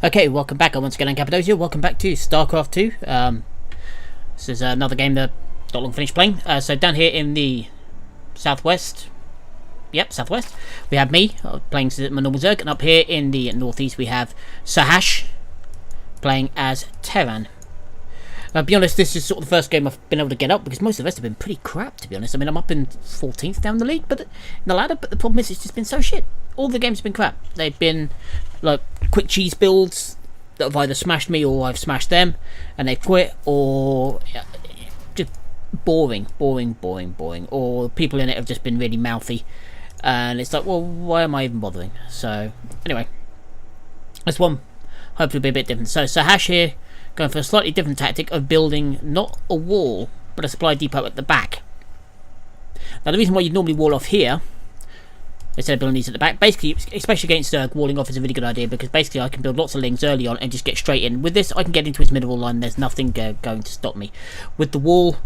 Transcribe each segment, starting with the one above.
Okay, welcome back. I'm once again Cappadocia. Welcome back to Starcraft 2. This is another game that not long finished playing. So down here in the southwest, southwest, we have me playing my normal Zerg, and up here in the northeast we have Sahash playing as Terran. I'll be honest, this is sort of the first game I've been able to get up because most of the rest have been pretty crap, to be honest. I mean, I'm up in 14th down the league, but in the ladder. But the problem is, it's just been so shit. All the games have been crap. They've been like quick cheese builds that have either smashed me or I've smashed them, and they've quit, or just boring. Or people in it have just been really mouthy, and it's like, well, why am I even bothering? So anyway, this one hopefully will be a bit different. So Sahash here, going for a slightly different tactic of building not a wall but a supply depot at the back. Now the reason why you'd normally wall off here instead of building these at the back, basically, especially against Zerg, walling off is a really good idea because basically I can build lots of links early on and just get straight in. With this I can get into his mineral line, there's nothing going to stop me. With the wall,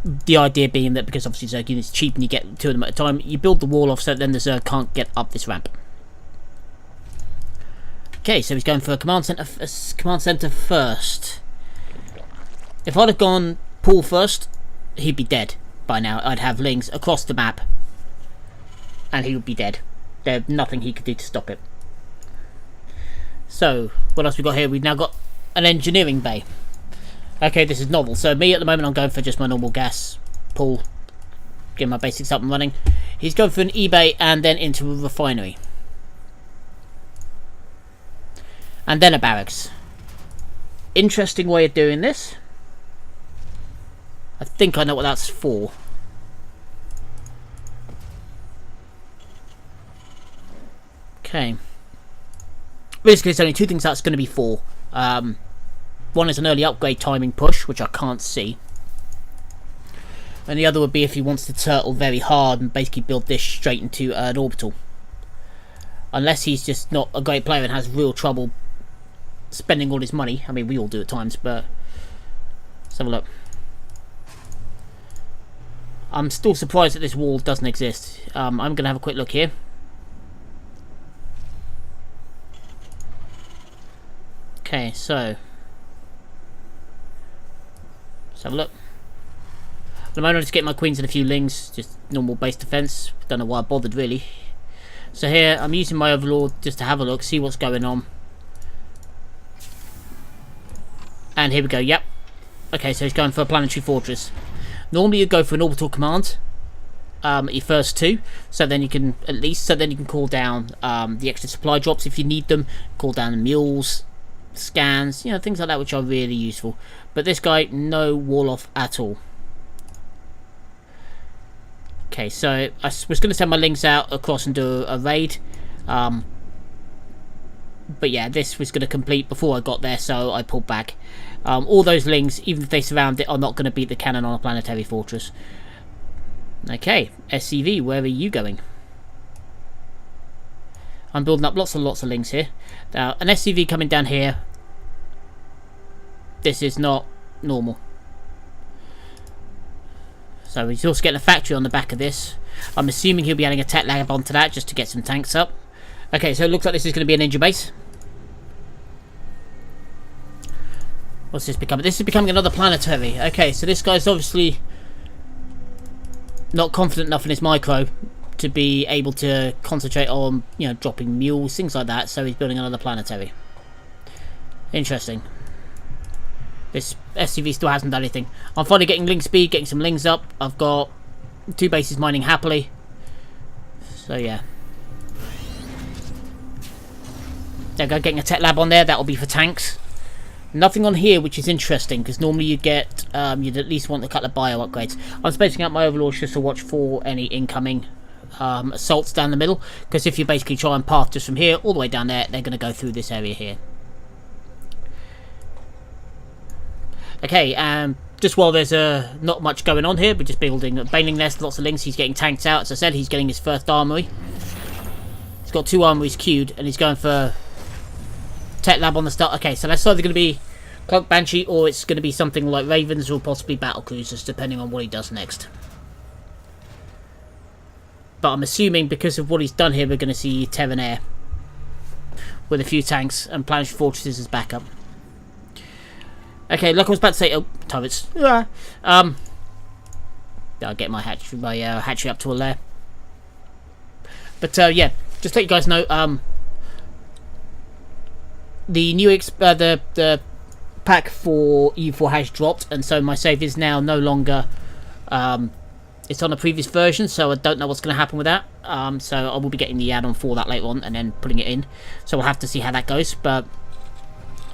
the idea being that because obviously Zerg units are cheap and you get two of them at a time, you build the wall off so that then the Zerg can't get up this ramp. Okay, so he's going for a command center first. If I'd have gone pool first, he'd be dead by now. I'd have links across the map, and he would be dead. There's nothing he could do to stop it. So, what else we got here? We've now got an engineering bay. Okay, this is novel. So me at the moment, I'm going for just my normal gas pool, getting my basics up and running. He's going for an eBay and then into a refinery. And then a barracks. Interesting way of doing this. I think I know what that's for. Okay. Basically, there's only two things that's going to be for. One is an early upgrade timing push, which I can't see. And the other would be if he wants to turtle very hard and basically build this straight into an orbital. Unless he's just not a great player and has real trouble spending all his money. I mean, we all do at times, but let's have a look. I'm still surprised that this wall doesn't exist. I'm going to have a quick look here. Okay, so let's have a look. At the moment, I'm just getting my queens and a few lings, just normal base defense. Don't know why I bothered really. So here, I'm using my overlord just to have a look, see what's going on. And here we go, yep. Okay, so he's going for a planetary fortress. Normally you go for an orbital command, your first two, so then you can call down the extra supply drops if you need them, call down the mules, scans, you know, things like that which are really useful. But this guy, no wall off at all. Okay, so I was going to send my links out across and do a raid. But yeah, this was going to complete before I got there, so I pulled back. All those links, even if they surround it, are not going to beat the cannon on a planetary fortress. Okay, SCV, where are you going? I'm building up lots of links here. Now, an SCV coming down here. This is not normal. So he's also getting a factory on the back of this. I'm assuming he'll be adding a tech lab onto that just to get some tanks up. Okay, so it looks like this is going to be a ninja base. What's this becoming? This is becoming another planetary. Okay, so this guy's obviously not confident enough in his micro to be able to concentrate on, you know, dropping mules, things like that. So he's building another planetary. Interesting. This SCV still hasn't done anything. I'm finally getting link speed, getting some links up. I've got 2 bases mining happily. So yeah. There we go, getting a tech lab on there. That'll be for tanks. Nothing on here, which is interesting, because normally you'd get, you'd at least want a couple of bio upgrades. I'm spacing out my overlords just to watch for any incoming assaults down the middle, because if you basically try and path just from here all the way down there, they're going to go through this area here. Okay, just while there's not much going on here, we're just building a baling nest, lots of links. He's getting tanks out. As I said, he's getting his first armory. He's got 2 armories queued, and he's going for tech lab on the start. Okay, so that's either going to be Cloak Banshee or it's going to be something like Ravens or possibly battle cruisers, depending on what he does next. But I'm assuming because of what he's done here, we're going to see Terran Air, with a few tanks and planetary fortresses as backup. Okay, look, I was about to say, oh, turrets. I'll get my hatchery up to a lair. But yeah, just to let you guys know, the new the pack for EU4 has dropped, and so my save is now no longer. It's on a previous version, so I don't know what's going to happen with that. So I will be getting the add-on for that later on, and then putting it in. So we'll have to see how that goes. But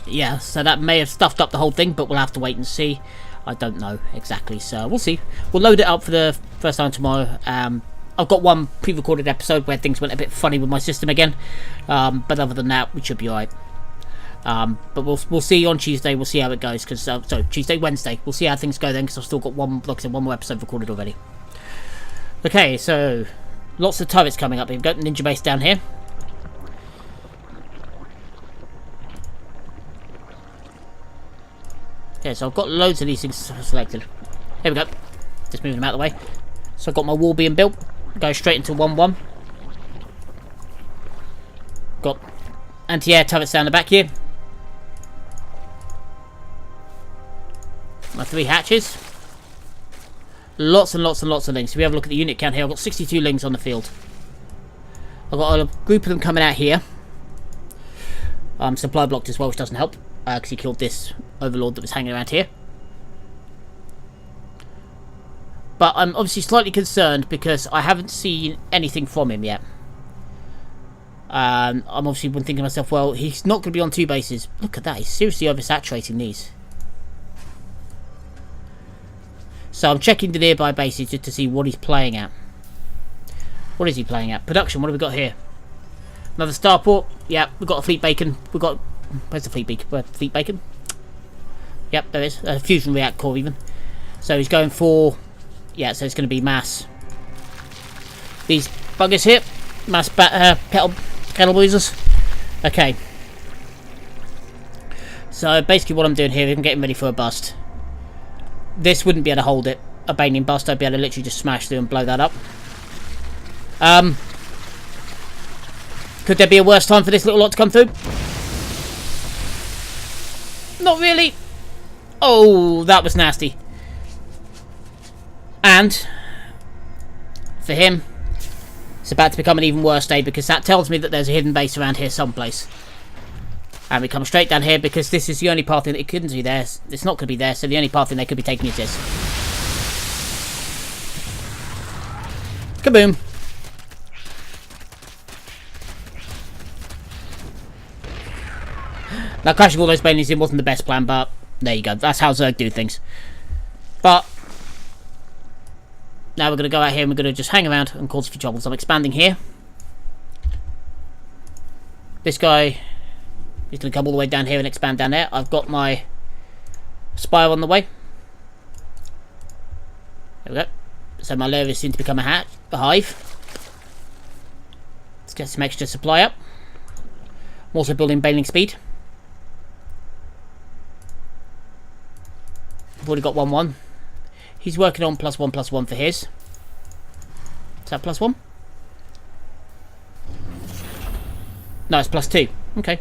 yeah, so that may have stuffed up the whole thing, but we'll have to wait and see. I don't know exactly, so we'll see. We'll load it up for the first time tomorrow. I've got one pre-recorded episode where things went a bit funny with my system again, but other than that, we should be alright. But we'll see on Tuesday. We'll see how it goes. Because Wednesday. We'll see how things go then. Because I've still got one more episode recorded already. Okay, so lots of turrets coming up. We've got Ninja Base down here. Okay, so I've got loads of these things selected. Here we go. Just moving them out of the way. So I've got my wall being built. Go straight into 1-1. Got anti-air turrets down the back here. My 3 hatches. Lots and lots and lots of lings. If we have a look at the unit count here, I've got 62 lings on the field. I've got a group of them coming out here. Supply blocked as well, which doesn't help. Because he killed this overlord that was hanging around here. But I'm obviously slightly concerned because I haven't seen anything from him yet. I'm obviously been thinking to myself, well, he's not going to be on 2 bases. Look at that, he's seriously oversaturating these. So I'm checking the nearby bases just to see what he's playing at. What is he playing at? Production, what have we got here? Another starport. Yeah, we've got a fleet bacon. We've got... Where's the fleet bacon? Fleet bacon? Yep, there is. A fusion react core even. So he's going for... Yeah, so it's going to be mass. These buggers here. Mass kettle boozers. Okay. So basically what I'm doing here is I'm getting ready for a bust. This wouldn't be able to hold it. A Banian bust, I'd be able to literally just smash through and blow that up. Could there be a worse time for this little lot to come through? Not really. Oh, that was nasty. And for him, it's about to become an even worse day because that tells me that there's a hidden base around here someplace. And we come straight down here because this is the only path that it couldn't be there. It's not going to be there, so the only path they could be taking is this. Kaboom! Now crashing all those Banians in wasn't the best plan, but there you go. That's how Zerg do things. But now we're going to go out here and we're going to just hang around and cause a few troubles. I'm expanding here. This guy is going to come all the way down here and expand down there. I've got my spire on the way. There we go. So my lair is soon to become a hive. Let's get some extra supply up. I'm also building baling speed. I've already got 1-1. He's working on +1/+1 for his. Is that +1? No, it's +2. Okay.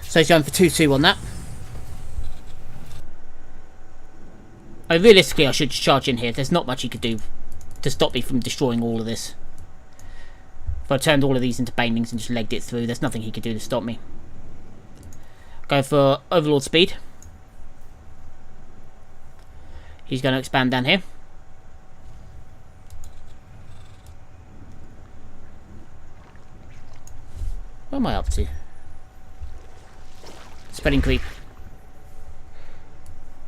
So he's going for 2-2 on that. Realistically, I should charge in here. There's not much he could do to stop me from destroying all of this. If I turned all of these into banelings and just legged it through, there's nothing he could do to stop me. Go for Overlord speed. He's going to expand down here. What am I up to? Spreading creep.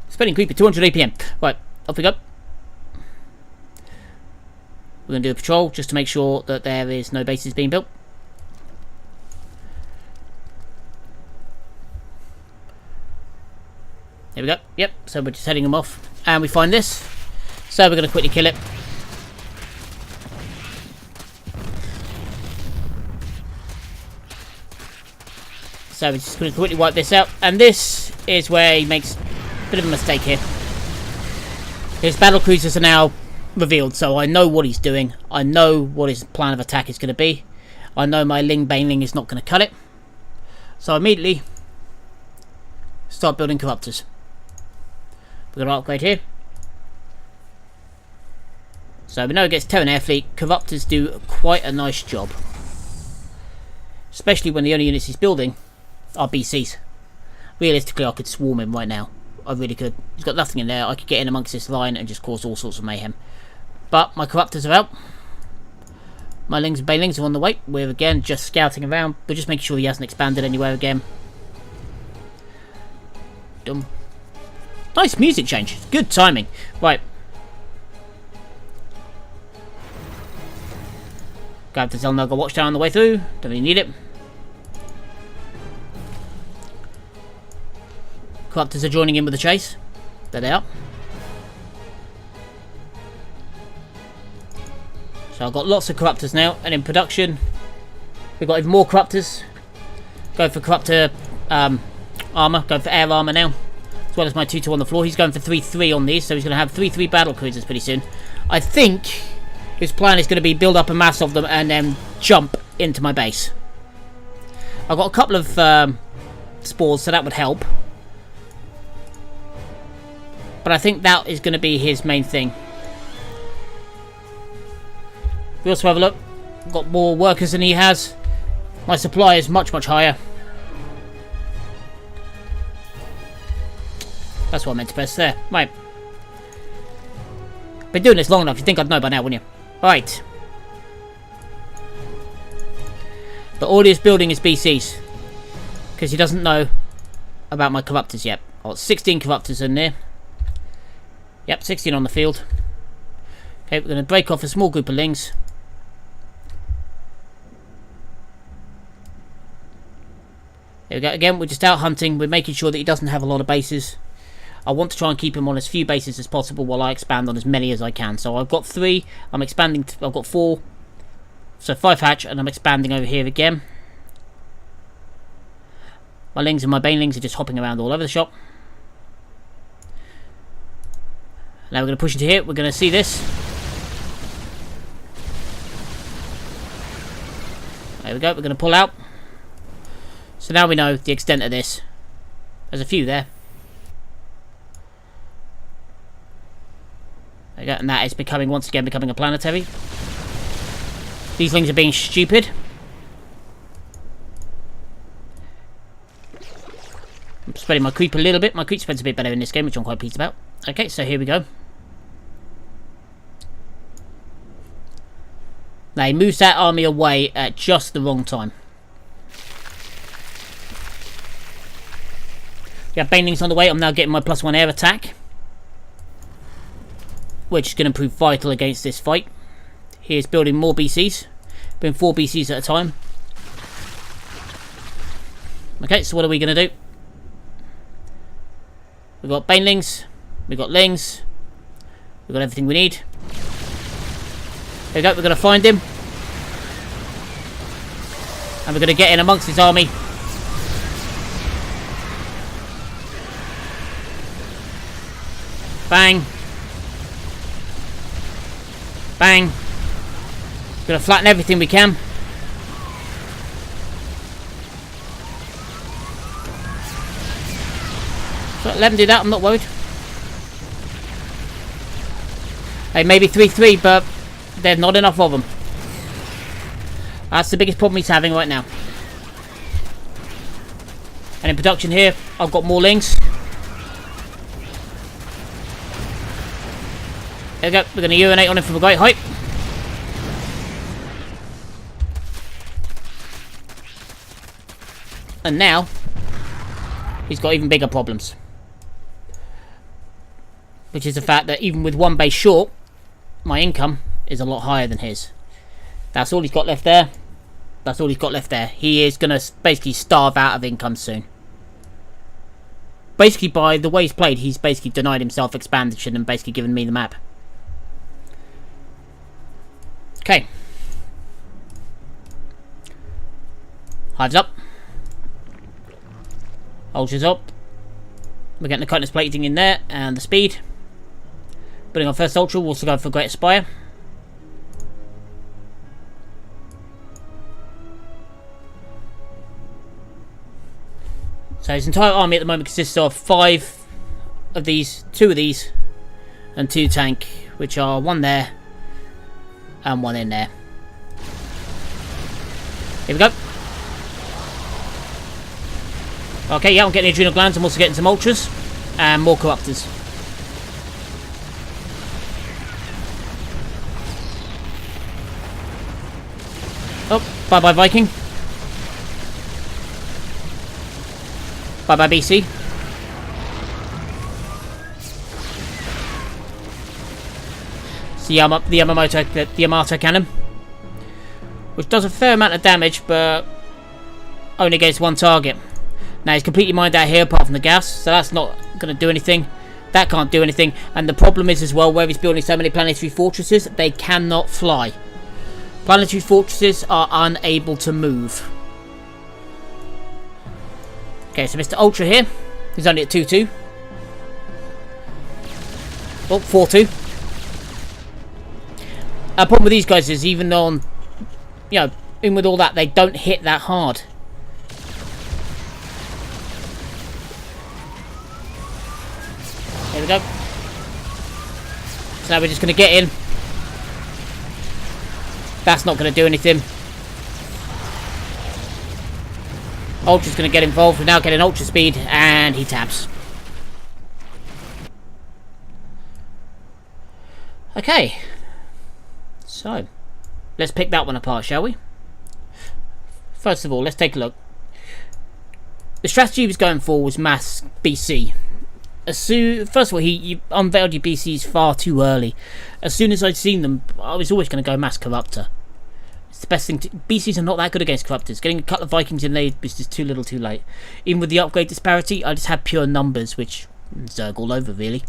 Spreading creep at 200 APM. Right, off we go. We're going to do a patrol just to make sure that there is no bases being built. There we go. Yep, so we're just heading them off. And we find this. So we're going to quickly kill it. So we're just going to quickly wipe this out. And this is where he makes a bit of a mistake here. His battle cruisers are now revealed, so I know what he's doing. I know what his plan of attack is going to be. I know my Ling Baneling is not going to cut it. So immediately start building corruptors. We're going to upgrade here. So we know against Terran air fleet, corruptors do quite a nice job. Especially when the only units he's building are BCs. Realistically, I could swarm him right now. I really could. He's got nothing in there. I could get in amongst this line and just cause all sorts of mayhem. But my corruptors are out. My lings and banelings are on the way. We're again just scouting around. We're just making sure he hasn't expanded anywhere again. Dum. Nice music change. Good timing. Right. Grab the Zelnaga Watchtower on the way through. Don't really need it. Corruptors are joining in with the chase. There they are. So I've got lots of corruptors now, and in production we've got even more corruptors. Go for corruptor armor, go for air armor now, as well as my 2-2 on the floor. He's going for 3-3 on these, so he's going to have 3-3 battle cruisers pretty soon. I think his plan is going to be build up a mass of them and then jump into my base. I've got a couple of spores, so that would help. But I think that is going to be his main thing. We also have a look. Got more workers than he has. My supply is much, much higher. That's what I meant to press there. Right. Been doing this long enough. You'd think I'd know by now, wouldn't you? Right. But all he is building is BCs. Because he doesn't know about my corruptors yet. I've got 16 corruptors in there. Yep, 16 on the field. Okay, we're going to break off a small group of lings. There we go. Again, we're just out hunting. We're making sure that he doesn't have a lot of bases. I want to try and keep him on as few bases as possible while I expand on as many as I can. So I've got 3. I'm expanding. I've got 4. So 5 hatch, and I'm expanding over here again. My lings and my banelings are just hopping around all over the shop. Now we're going to push into here. We're going to see this. There we go. We're going to pull out. So now we know the extent of this. There's a few there. There we go. And that is becoming, once again, becoming a planetary. These things are being stupid. I'm spreading my creep a little bit. My creep spreads a bit better in this game, which I'm quite pleased about. Okay, so here we go. Now he moves that army away at just the wrong time. We have banelings on the way. I'm now getting my +1 air attack, which is going to prove vital against this fight. He is building more BCs. Building 4 BCs at a time. Okay, so what are we going to do? We've got banelings. We've got lings. We've got everything we need. There we go, we're going to find him. And we're going to get in amongst his army. Bang. Bang. We're going to flatten everything we can. So let them do that, I'm not worried. Hey, maybe 3-3, but there's not enough of them. That's the biggest problem he's having right now. And in production here, I've got more lings. There we go, we're going to urinate on him from a great height. And now, he's got even bigger problems. Which is the fact that even with 1 base short, my income is a lot higher than his. That's all he's got left there. That's all he's got left there. He is going to basically starve out of income soon. Basically, by the way he's played, he's basically denied himself expansion and basically given me the map. Okay. Hives up. Ultras up. We're getting the kindness plating in there and the speed. Putting our first ultra, we'll also go for Great Aspire. So his entire army at the moment consists of 5 of these, 2 of these, and 2 tank, which are 1 there and 1 in there. Here we go. Okay, yeah, I'm getting adrenal glands. I'm also getting some ultras and more corruptors. Oh, bye-bye Viking. Bye-bye BC. So yeah, the Yamato cannon, which does a fair amount of damage, but only against 1 target. Now he's completely mined out here apart from the gas, so that's not going to do anything. That can't do anything. And the problem is as well, where he's building so many planetary fortresses, they cannot fly. Planetary fortresses are unable to move. Okay, so Mr. Ultra here, he's only at 2-2. Oh, 4-2. Our problem with these guys is even on, you know, even with all that, they don't hit that hard. There we go. So now we're just going to get in. That's not going to do anything. Ultra's going to get involved. We're now getting ultra speed, and he taps. Okay. So, let's pick that one apart, shall we? First of all, let's take a look. The strategy he was going for was mass BC. First of all, he unveiled your BCs far too early. As soon as I'd seen them, I was always going to go mass corruptor. It's the best thing to... BCs are not that good against corruptors. Getting a couple of Vikings in there was just too little too late. Even with the upgrade disparity, I just had pure numbers, which zerg all over, really.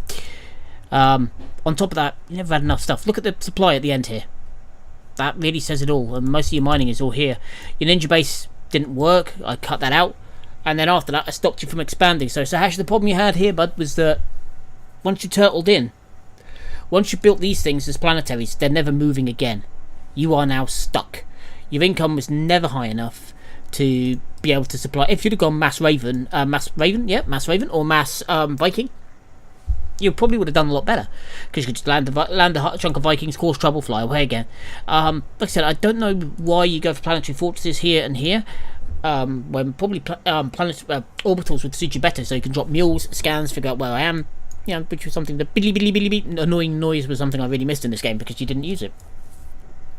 On top of that, you never had enough stuff. Look at the supply at the end here. That really says it all. And most of your mining is all here. Your ninja base didn't work. I cut that out. And then after that, I stopped you from expanding. So actually the problem you had here, bud, was that once you turtled in, once you built these things as planetaries, they're never moving again. You are now stuck. Your income was never high enough to be able to supply. If you'd have gone mass Raven, or mass Viking, you probably would have done a lot better, because you could just land a chunk of Vikings, cause trouble, fly away again. Like I said, I don't know why you go for planetary fortresses here and here, when probably orbitals would suit you better, so you can drop mules, scans, figure out where I am, you know, which was something. The billy annoying noise was something I really missed in this game because you didn't use it.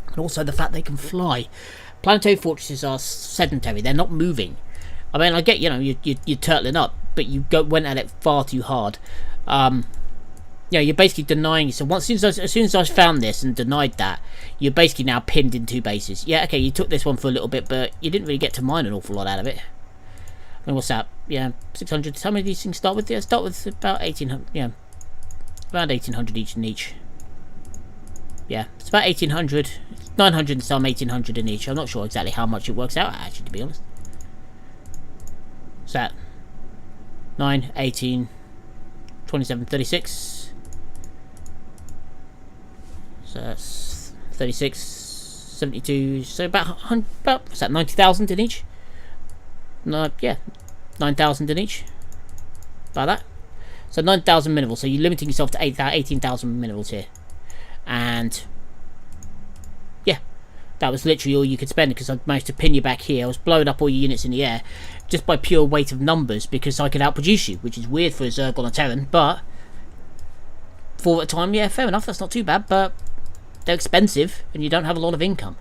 And also the fact they can fly. Planetary fortresses are sedentary; they're not moving. I mean, I get, you know, you're turtling up, but you went at it far too hard. Yeah, you're basically denying. So as soon as I found this and denied that, you're basically now pinned in 2 bases. Yeah, okay, you took this one for a little bit, but you didn't really get to mine an awful lot out of it. I mean, what's that? Yeah, 600. How many of these things start with? Yeah, start with about 1800. Yeah, around 1800 each in each. Yeah, it's about 1800, 900 and some, 1800 in each. I'm not sure exactly how much it works out, actually, to be honest. What's that? 9, 18, 27, 36. So that's 36, 72. So about what's that? 90,000 in each. No, yeah, 9,000 in each. About that. So 9,000 minerals. So you're limiting yourself to 18,000 minerals here. And yeah, that was literally all you could spend, because I managed to pin you back here. I was blowing up all your units in the air just by pure weight of numbers, because I could outproduce you, which is weird for a Zerg on a Terran, but for a time, yeah, fair enough, that's not too bad. But they're expensive and you don't have a lot of income.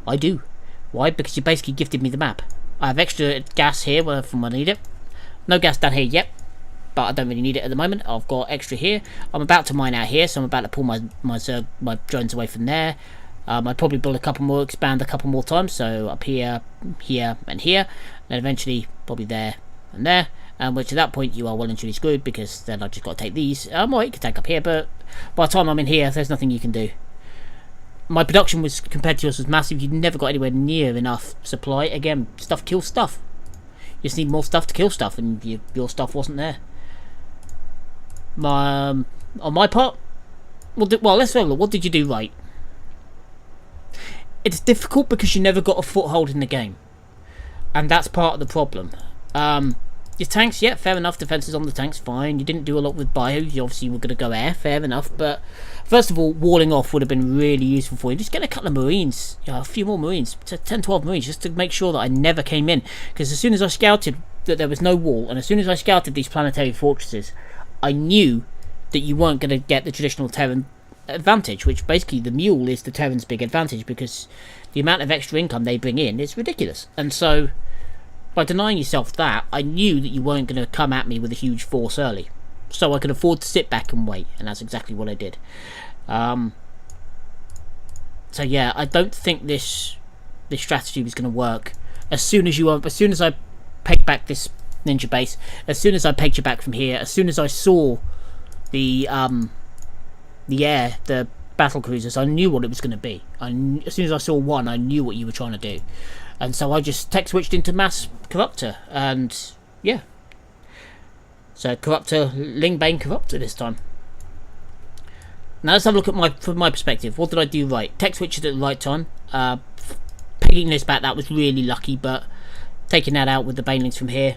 I do. Why? Because you basically gifted me the map. I have extra gas here from when I need it. No gas down here yet, but I don't really need it at the moment. I've got extra here. I'm about to mine out here, so I'm about to pull my drones away from there. I'd probably build a couple more, expand a couple more times, so up here, here, and here, and then eventually probably there and there. Which at that point you are well and truly screwed, because then I've just got to take these. Well, you can take up here, but by the time I'm in here, there's nothing you can do. My production was, compared to yours, was massive. You never got anywhere near enough supply. Again, stuff kills stuff. You just need more stuff to kill stuff, and your stuff wasn't there. On my part, well, let's have a look. What did you do right? It's difficult because you never got a foothold in the game, and that's part of the problem. Your tanks, yeah, fair enough. Defenses on the tanks, fine. You didn't do a lot with bio. You obviously were going to go air, fair enough. But first of all, walling off would have been really useful for you. Just get a couple of marines, a few more marines, 10, 12 marines, just to make sure that I never came in. Because as soon as I scouted that there was no wall, and as soon as I scouted these planetary fortresses, I knew that you weren't going to get the traditional Terran advantage, which basically the mule is the Terran's big advantage, because the amount of extra income they bring in is ridiculous. And so by denying yourself that, I knew that you weren't going to come at me with a huge force early. So I could afford to sit back and wait, and that's exactly what I did. So yeah, I don't think this strategy was going to work. As soon as I pegged back this ninja base, as soon as I pegged you back from here, as soon as I saw the battle cruisers, I knew what it was going to be. As soon as I saw one, I knew what you were trying to do. And so I just tech switched into mass corruptor, and yeah. So corruptor, Lingbane corruptor this time. Now let's have a look at from my perspective. What did I do right? Tech switched at the right time. Pegging this back, that was really lucky, but taking that out with the banelings from here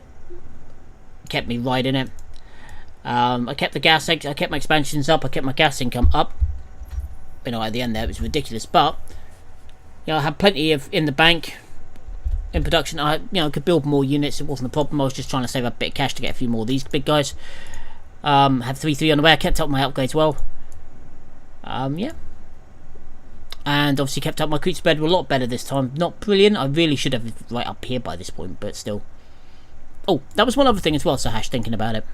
kept me right in it. I kept the gas, I kept my expansions up, I kept my gas income up. You know, at the end there it was ridiculous, but you know, I had plenty of in the bank. In production, I could build more units. It wasn't a problem. I was just trying to save up a bit of cash to get a few more of these big guys. Had 3-3 on the way. I kept up my upgrades well. Yeah. And obviously kept up my creep spread a lot better this time. Not brilliant. I really should have right up here by this point, but still. Oh, that was one other thing as well, Sahash, thinking about it.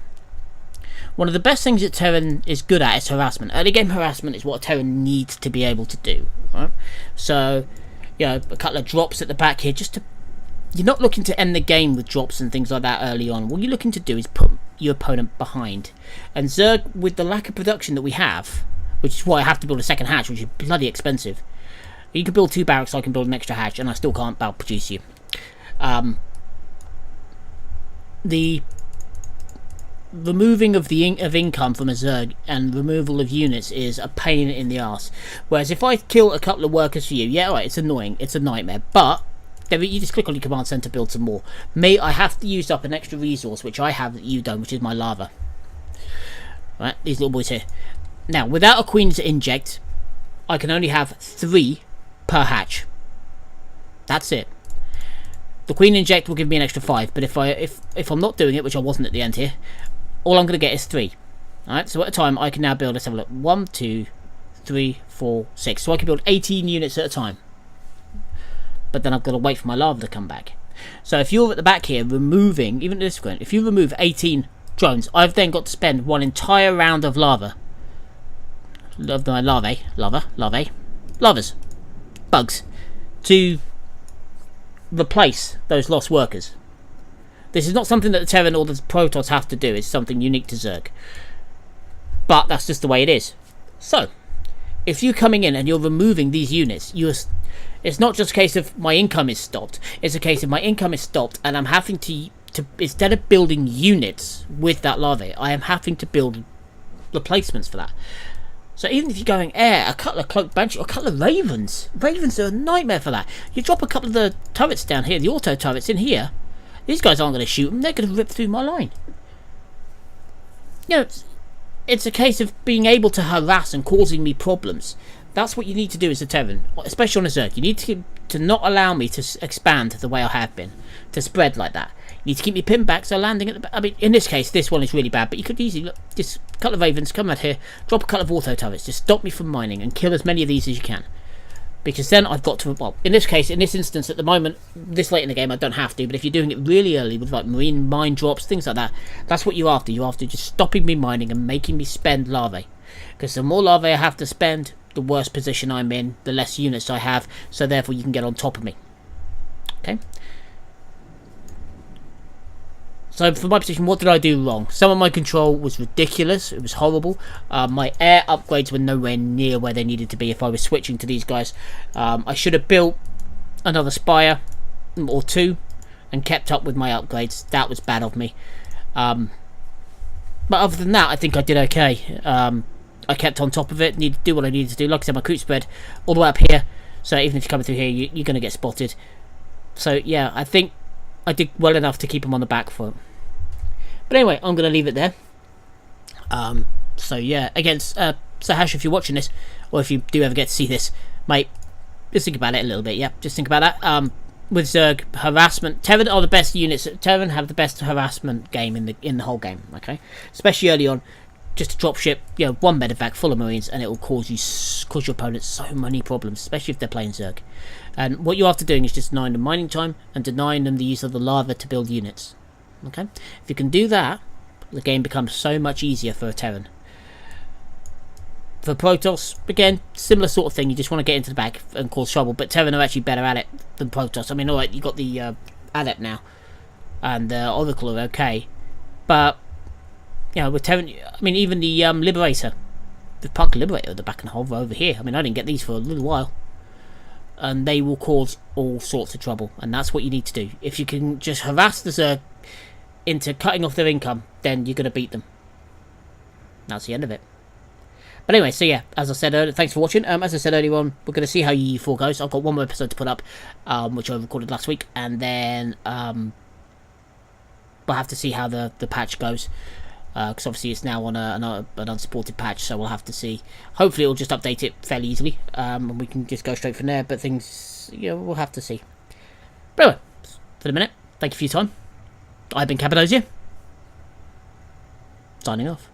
One of the best things that Terran is good at is harassment. Early game harassment is what Terran needs to be able to do. Right? So, you know, a couple of drops at the back here just to... You're not looking to end the game with drops and things like that early on. What you're looking to do is put your opponent behind. And Zerg, with the lack of production that we have, which is why I have to build a second hatch, which is bloody expensive. You can build 2 barracks, so I can build an extra hatch, and I still can't battle produce you. The removing of income from a Zerg and removal of units is a pain in the arse. Whereas if I kill a couple of workers for you, yeah, alright, it's annoying, it's a nightmare, but you just click on your command center, build some more. Me, I have to use up an extra resource which I have that you don't, which is my lava. Right, these little boys here. Now, without a queen to inject, I can only have 3 per hatch. That's it. The queen inject will give me an extra 5, but if I'm not doing it, which I wasn't at the end here, all I'm going to get is 3. Alright, so at a time I can now build, let's have a look, 1, 2, 3, 4, 6. So I can build 18 units at a time. But then I've got to wait for my lava to come back. So if you're at the back here removing, even this one, if you remove 18 drones, I've then got to spend one entire round of lava. Of my lavas, bugs, to replace those lost workers. This is not something that the Terran or the Protoss have to do. It's something unique to Zerg. But that's just the way it is. So, if you're coming in and you're removing these units, it's not just a case of my income is stopped. It's a case of my income is stopped and I'm having to instead of building units with that larvae, I am having to build replacements for that. So even if you're going air, a couple of cloak banshee, or a couple of ravens. Ravens are a nightmare for that. You drop a couple of the turrets down here, the auto turrets in here. These guys aren't going to shoot them. They're going to rip through my line. You know, it's a case of being able to harass and causing me problems. That's what you need to do as a Terran, especially on a Zerg. You need to not allow me to expand the way I have been, to spread like that. You need to keep me pinned back, so landing at the... I mean, in this case, this one is really bad, but you could easily... Look, just a couple of ravens, come out here, drop a couple of auto turrets, just stop me from mining and kill as many of these as you can. Because then I've got to... Well, in this case, in this instance, at the moment, this late in the game, I don't have to, but if you're doing it really early with, like, marine mine drops, things like that, that's what you're after. You're after just stopping me mining and making me spend larvae. Because the more larvae I have to spend, the worse position I'm in, the less units I have, so therefore you can get on top of me. Okay? So for my position, what did I do wrong? Some of my control was ridiculous. It was horrible. My air upgrades were nowhere near where they needed to be if I was switching to these guys. I should have built another spire or 2 and kept up with my upgrades. That was bad of me. But other than that, I think I did okay. I kept on top of it, needed to do what I needed to do. Like I said, my creep spread all the way up here. So even if you're coming through here, you're going to get spotted. So yeah, I think I did well enough to keep him on the back foot. But anyway, I'm going to leave it there. So yeah, again, so Hash, if you're watching this, or if you do ever get to see this, mate, just think about it a little bit. Yeah, just think about that. With Zerg, harassment, Terran are the best units. Terran have the best harassment game in the whole game. Okay, especially early on. Just a drop ship, one medevac full of Marines, and it will cause your opponents so many problems, especially if they're playing Zerg. And what you're after doing is just denying them mining time and denying them the use of the lava to build units. Okay, if you can do that, the game becomes so much easier for a Terran. For Protoss, again, similar sort of thing. You just want to get into the back and cause trouble, but Terran are actually better at it than Protoss. I mean, alright, you got the Adept now, and the Oracle are okay, but with Terran, I mean, even the Liberator, the Park Liberator, the back and hold over here. I mean, I didn't get these for a little while, and they will cause all sorts of trouble, and that's what you need to do. If you can just harass the Zerg into cutting off their income, then you're going to beat them. That's the end of it. But anyway, so yeah, as I said earlier, thanks for watching. As I said earlier on, we're going to see how UE4 goes. I've got one more episode to put up, which I recorded last week, and then we'll have to see how the patch goes. Because obviously it's now on an unsupported patch, so we'll have to see. Hopefully it'll just update it fairly easily, and we can just go straight from there, but things, we'll have to see. But anyway, for the minute, thank you for your time. I've been Cappadocia, signing off.